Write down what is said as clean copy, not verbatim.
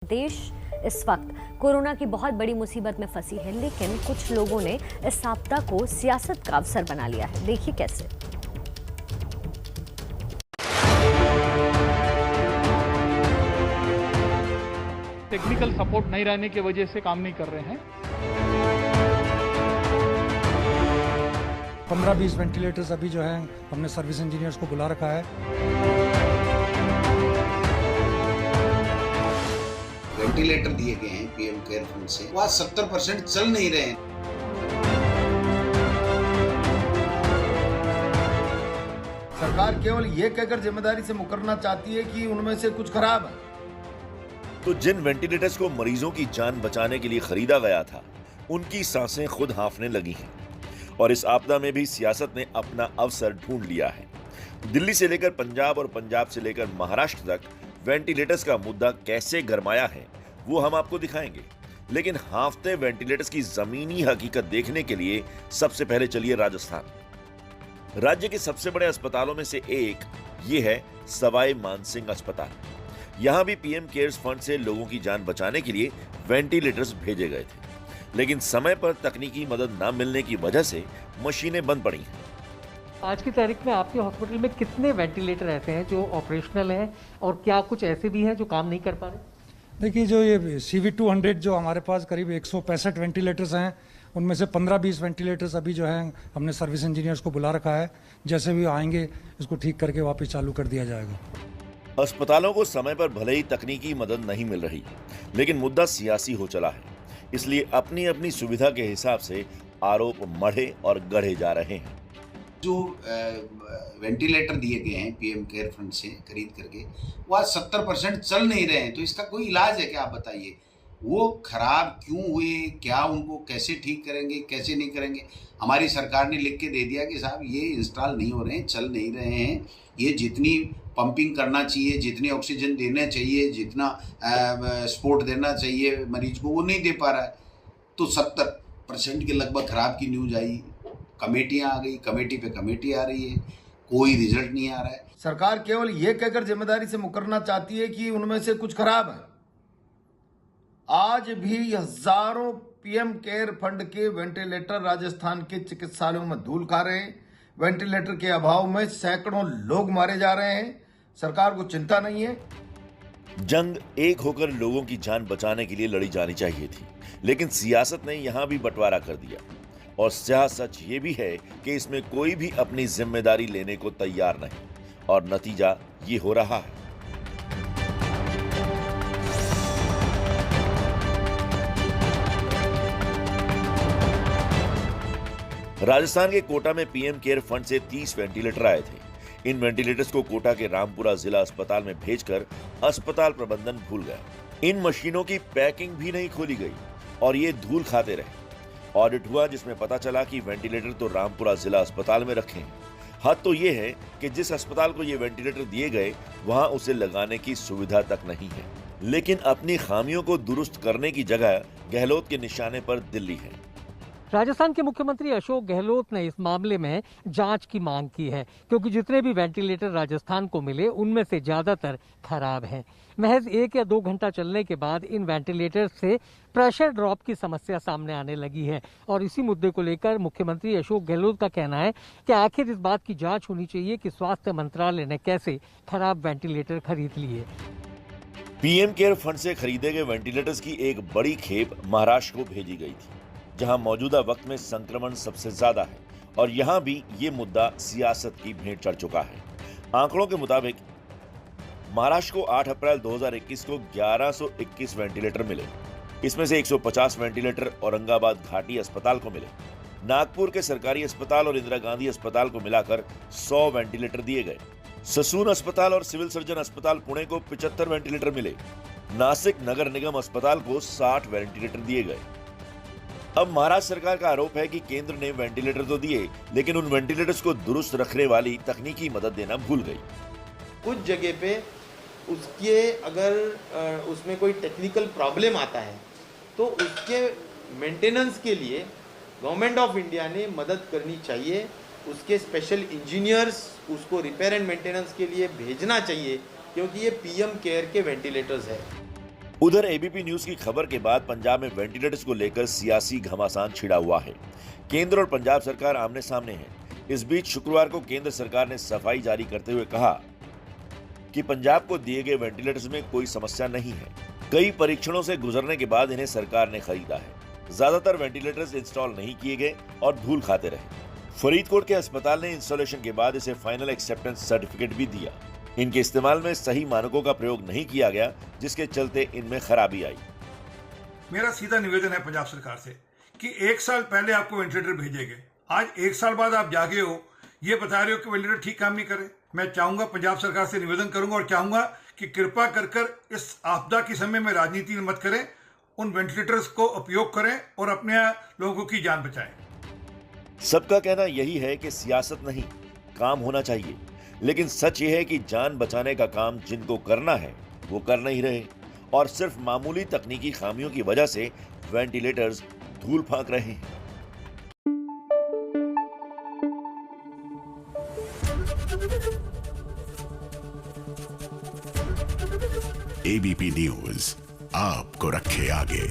देश इस वक्त कोरोना की बहुत बड़ी मुसीबत में फंसी है, लेकिन कुछ लोगों ने इस आपदा को सियासत का अवसर बना लिया है। देखिए कैसे। टेक्निकल सपोर्ट नहीं रहने की वजह से काम नहीं कर रहे हैं। 15-20 वेंटिलेटर्स अभी जो है हमने सर्विस इंजीनियर्स को बुला रखा है। वेंटिलेटर दिए गए हैं पीएम केयर फंड से, वो आज 70% चल नहीं रहे हैं। सरकार केवल ये कहकर जिम्मेदारी से मुकरना चाहती है कि उनमें से कुछ खराब है। तो जिन वेंटिलेटर्स को मरीजों की जान बचाने के लिए खरीदा गया था, उनकी सांसें खुद हांफने लगी हैं। और इस आपदा में भी सियासत ने अपना अवसर ढूंढ लिया है। दिल्ली से लेकर पंजाब और पंजाब से लेकर महाराष्ट्र तक वेंटिलेटर्स का मुद्दा कैसे गरमाया है वो हम आपको दिखाएंगे। लेकिन हांफते वेंटिलेटर्स की जमीनी हकीकत देखने के लिए सबसे पहले चलिए राजस्थान। राज्य के सबसे बड़े अस्पतालों में से एक ये है सवाई मानसिंह अस्पताल। यहां भी पीएम केयर्स फंड से लोगों की जान बचाने के लिए वेंटिलेटर्स भेजे गए थे, लेकिन समय पर तकनीकी मदद न मिलने की वजह से मशीनें बंद पड़ी हैं। आज की तारीख में आपके हॉस्पिटल में कितने वेंटिलेटर ऐसे हैं जो ऑपरेशनल हैं और क्या कुछ ऐसे भी हैं जो काम नहीं कर पा रहे? देखिए, जो ये CV200 जो हमारे पास करीब 165 वेंटिलेटर्स हैं, उनमें से 15-20 वेंटिलेटर्स अभी जो है हमने सर्विस इंजीनियर्स को बुला रखा है। जैसे भी आएंगे इसको ठीक करके वापस चालू कर दिया जाएगा। अस्पतालों को समय पर भले ही तकनीकी मदद नहीं मिल रही, लेकिन मुद्दा सियासी हो चला है। इसलिए अपनी अपनी सुविधा के हिसाब से आरोप मढ़े और गढ़े जा रहे हैं। जो वेंटिलेटर दिए गए हैं पीएम केयर फंड से खरीद करके, वो आज 70% चल नहीं रहे हैं। तो इसका कोई इलाज है क्या, आप बताइए। वो खराब क्यों हुए, क्या उनको कैसे ठीक करेंगे, कैसे नहीं करेंगे। हमारी सरकार ने लिख के दे दिया कि साहब ये इंस्टॉल नहीं हो रहे हैं, चल नहीं रहे हैं। ये जितनी पंपिंग करना चाहिए, जितनी ऑक्सीजन देना चाहिए, जितना सपोर्ट देना चाहिए मरीज को, वो नहीं दे पा रहा है। तो 70% के लगभग खराब की न्यूज आई। कमेटियां आ गई, कमेटी पे कमेटी आ रही है, कोई रिजल्ट नहीं आ रहा है। सरकार केवल ये कहकर जिम्मेदारी से मुकरना चाहती है कि उनमें से कुछ खराब है। आज भी हजारों पीएम केयर फंड के वेंटिलेटर राजस्थान के चिकित्सालयों में धूल खा रहे हैं। वेंटिलेटर के अभाव में सैकड़ों लोग मारे जा रहे हैं। सरकार को चिंता नहीं है। जंग एक होकर लोगों की जान बचाने के लिए लड़ी जानी चाहिए थी, लेकिन सियासत ने यहां भी बंटवारा कर दिया। और स्याह सच ये भी है कि इसमें कोई भी अपनी जिम्मेदारी लेने को तैयार नहीं, और नतीजा ये हो रहा है। राजस्थान के कोटा में पीएम केयर फंड से 30 वेंटिलेटर आए थे। इन वेंटिलेटर्स को कोटा के रामपुरा जिला अस्पताल में भेजकर अस्पताल प्रबंधन भूल गया। इन मशीनों की पैकिंग भी नहीं खोली गई और ये धूल खाते रहे। ऑडिट हुआ जिसमें पता चला कि वेंटिलेटर तो रामपुरा जिला अस्पताल में रखे हैं। हद तो ये है कि जिस अस्पताल को ये वेंटिलेटर दिए गए, वहां उसे लगाने की सुविधा तक नहीं है। लेकिन अपनी खामियों को दुरुस्त करने की जगह गहलोत के निशाने पर दिल्ली है। राजस्थान के मुख्यमंत्री अशोक गहलोत ने इस मामले में जांच की मांग की है, क्योंकि जितने भी वेंटिलेटर राजस्थान को मिले उनमें से ज्यादातर खराब हैं। महज 1 या 2 घंटा चलने के बाद इन वेंटिलेटर से प्रेशर ड्रॉप की समस्या सामने आने लगी है। और इसी मुद्दे को लेकर मुख्यमंत्री अशोक गहलोत का कहना है कि आखिर इस बात की जांच होनी चाहिए कि स्वास्थ्य मंत्रालय ने कैसे खराब वेंटिलेटर खरीद लिए। पीएम केयर फंड से खरीदे गए वेंटिलेटर्स की एक बड़ी खेप महाराष्ट्र को भेजी गई थी, जहां मौजूदा वक्त में संक्रमण सबसे ज्यादा है। और यहां भी ये मुद्दा सियासत की भेंट चढ़ चुका है। आंकड़ों के मुताबिक महाराष्ट्र को 8 अप्रैल 2021 को 1121 वेंटिलेटर मिले। इसमें से 150 वेंटिलेटर औरंगाबाद घाटी अस्पताल को मिले। नागपुर के सरकारी अस्पताल और इंदिरा गांधी अस्पताल को मिलाकर 100 वेंटिलेटर दिए गए। ससून अस्पताल और सिविल सर्जन अस्पताल पुणे को 75 वेंटिलेटर मिले। नासिक नगर निगम अस्पताल को 60 वेंटिलेटर दिए गए। अब महाराष्ट्र सरकार का आरोप है कि केंद्र ने वेंटिलेटर तो दिए, लेकिन उन वेंटिलेटर्स को दुरुस्त रखने वाली तकनीकी मदद देना भूल गई। कुछ जगह पे उसके अगर उसमें कोई टेक्निकल प्रॉब्लम आता है तो उसके मेंटेनेंस के लिए गवर्नमेंट ऑफ इंडिया ने मदद करनी चाहिए। उसके स्पेशल इंजीनियर्स उसको रिपेयर एंड मेंटेनेंस के लिए भेजना चाहिए, क्योंकि ये पीएम केयर के वेंटिलेटर्स है। उधर एबीपी न्यूज की खबर के बाद पंजाब में वेंटिलेटर्स को लेकर सियासी घमासान छिड़ा हुआ है। केंद्र और पंजाब सरकार आमने सामने है। इस बीच शुक्रवार को केंद्र सरकार ने सफाई जारी करते हुए कहा कि पंजाब को दिए गए वेंटिलेटर्स में कोई समस्या नहीं है। कई परीक्षणों से गुजरने के बाद इन्हें सरकार ने खरीदा है। ज्यादातर वेंटिलेटर्स इंस्टॉल नहीं किए गए और धूल खाते रहे। फरीदकोट के अस्पताल ने इंस्टॉलेशन के बाद इसे फाइनल एक्सेप्टेंस सर्टिफिकेट भी दिया। इनके इस्तेमाल में सही मानकों का प्रयोग नहीं किया गया, जिसके चलते इनमें खराबी आई। मेरा सीधा निवेदन है पंजाब सरकार से कि 1 साल पहले आपको वेंटिलेटर भेजे गए, आज 1 साल बाद आप जागे हो, ये बता रहे हो कि वेंटिलेटर ठीक काम नहीं करे। मैं चाहूंगा, पंजाब सरकार से निवेदन करूंगा और चाहूंगा कि कृपा कर इस आपदा के समय में राजनीति मत करें, उन वेंटिलेटर्स को उपयोग करें और अपने लोगों की जान बचाएं। सबका कहना यही है कि सियासत नहीं, काम होना चाहिए। लेकिन सच ये है कि जान बचाने का काम जिनको करना है वो कर नहीं रहे और सिर्फ मामूली तकनीकी खामियों की वजह से वेंटिलेटर्स धूल फांक रहे हैं। एबीपी न्यूज आपको रखे आगे।